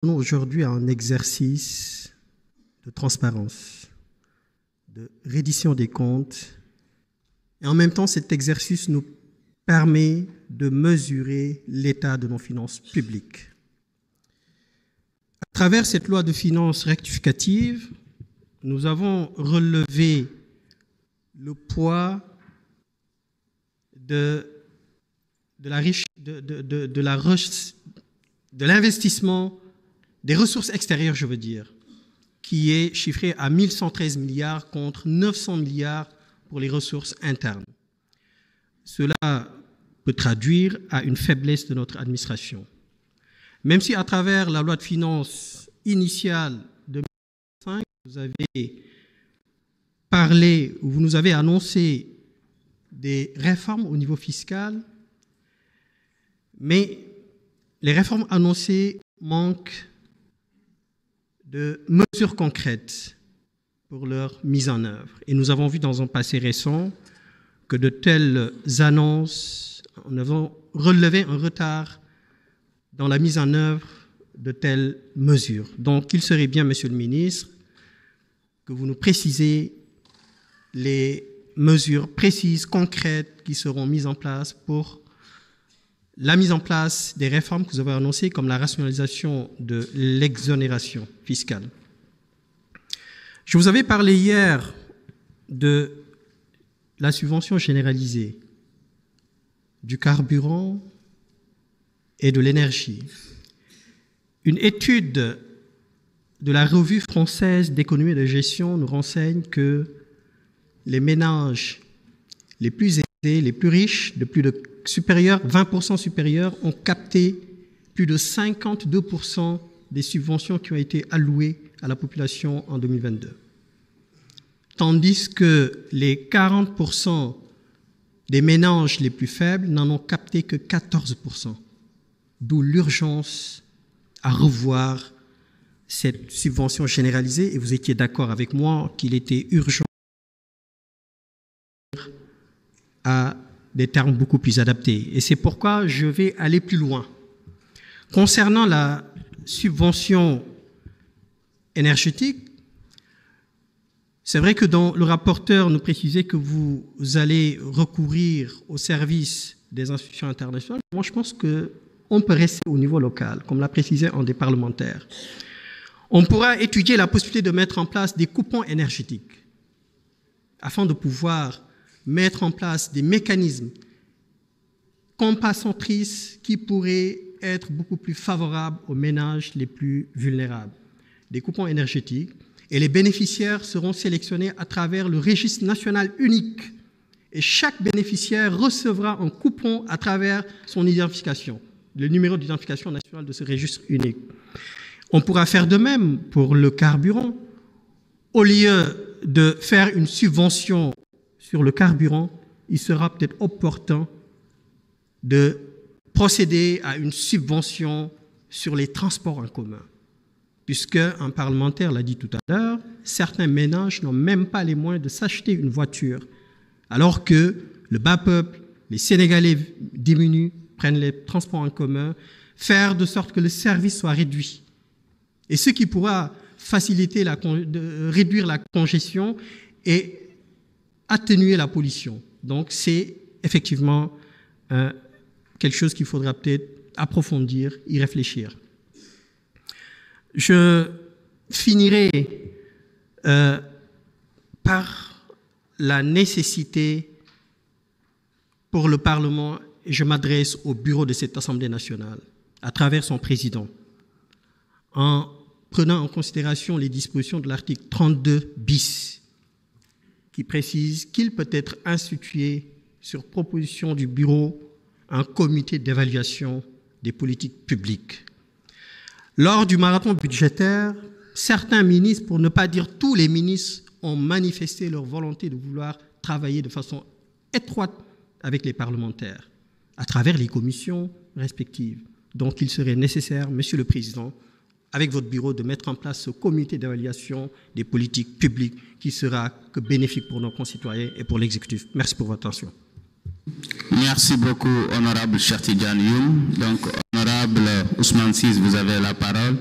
Aujourd'hui un exercice de transparence, de reddition des comptes, et en même temps cet exercice nous permet de mesurer l'état de nos finances publiques. À travers cette loi de finances rectificative, nous avons relevé le poids de l'investissement des ressources extérieures, je veux dire, qui est chiffré à 1113 milliards contre 900 milliards pour les ressources internes. Cela peut traduire à une faiblesse de notre administration. Même si à travers la loi de finances initiale de 2005, vous avez parlé, ou vous nous avez annoncé des réformes au niveau fiscal, mais les réformes annoncées manquent de mesures concrètes pour leur mise en œuvre. Et nous avons vu dans un passé récent que de telles annonces, nous avons relevé un retard dans la mise en œuvre de telles mesures. Donc, il serait bien, Monsieur le ministre, que vous nous précisez les mesures précises, concrètes qui seront mises en place pour la mise en place des réformes que vous avez annoncées, comme la rationalisation de l'exonération fiscale. Je vous avais parlé hier de la subvention généralisée du carburant et de l'énergie. Une étude de la Revue française d'économie et de gestion nous renseigne que les ménages les plus aisés, les plus riches, de plus de 20% supérieurs, ont capté plus de 52% des subventions qui ont été allouées à la population en 2022. Tandis que les 40% des ménages les plus faibles n'en ont capté que 14%. D'où l'urgence à revoir cette subvention généralisée. Et vous étiez d'accord avec moi qu'il était urgent à des termes beaucoup plus adaptés. Et c'est pourquoi je vais aller plus loin. Concernant la subvention énergétique, c'est vrai que dans le rapporteur nous précisait que vous allez recourir au service des institutions internationales. Moi, je pense qu'on peut rester au niveau local, comme l'a précisé un des parlementaires. On pourra étudier la possibilité de mettre en place des coupons énergétiques afin de pouvoir mettre en place des mécanismes compensatrices qui pourraient être beaucoup plus favorables aux ménages les plus vulnérables. Des coupons énergétiques, et les bénéficiaires seront sélectionnés à travers le registre national unique. Et chaque bénéficiaire recevra un coupon à travers son identification, le numéro d'identification nationale de ce registre unique. On pourra faire de même pour le carburant. Au lieu de faire une subvention sur le carburant, il sera peut-être opportun de procéder à une subvention sur les transports en commun. Puisque un parlementaire l'a dit tout à l'heure, certains ménages n'ont même pas les moyens de s'acheter une voiture, alors que le bas peuple, les Sénégalais diminuent, prennent les transports en commun, faire de sorte que le service soit réduit. Et ce qui pourra faciliter, réduire la congestion et atténuer la pollution. Donc, c'est effectivement quelque chose qu'il faudra peut-être approfondir, y réfléchir. Je finirai par la nécessité pour le Parlement, et je m'adresse au bureau de cette Assemblée nationale, à travers son président, en prenant en considération les dispositions de l'article 32 bis, qui précise qu'il peut être institué sur proposition du bureau un comité d'évaluation des politiques publiques. Lors du marathon budgétaire, certains ministres, pour ne pas dire tous les ministres, ont manifesté leur volonté de vouloir travailler de façon étroite avec les parlementaires, à travers les commissions respectives. Donc il serait nécessaire, Monsieur le Président, avec votre bureau, de mettre en place ce comité d'évaluation des politiques publiques qui sera que bénéfique pour nos concitoyens et pour l'exécutif. Merci pour votre attention. Merci beaucoup, honorable Cheikh Tidiane Youm. Donc, honorable Ousmane Ciss, vous avez la parole.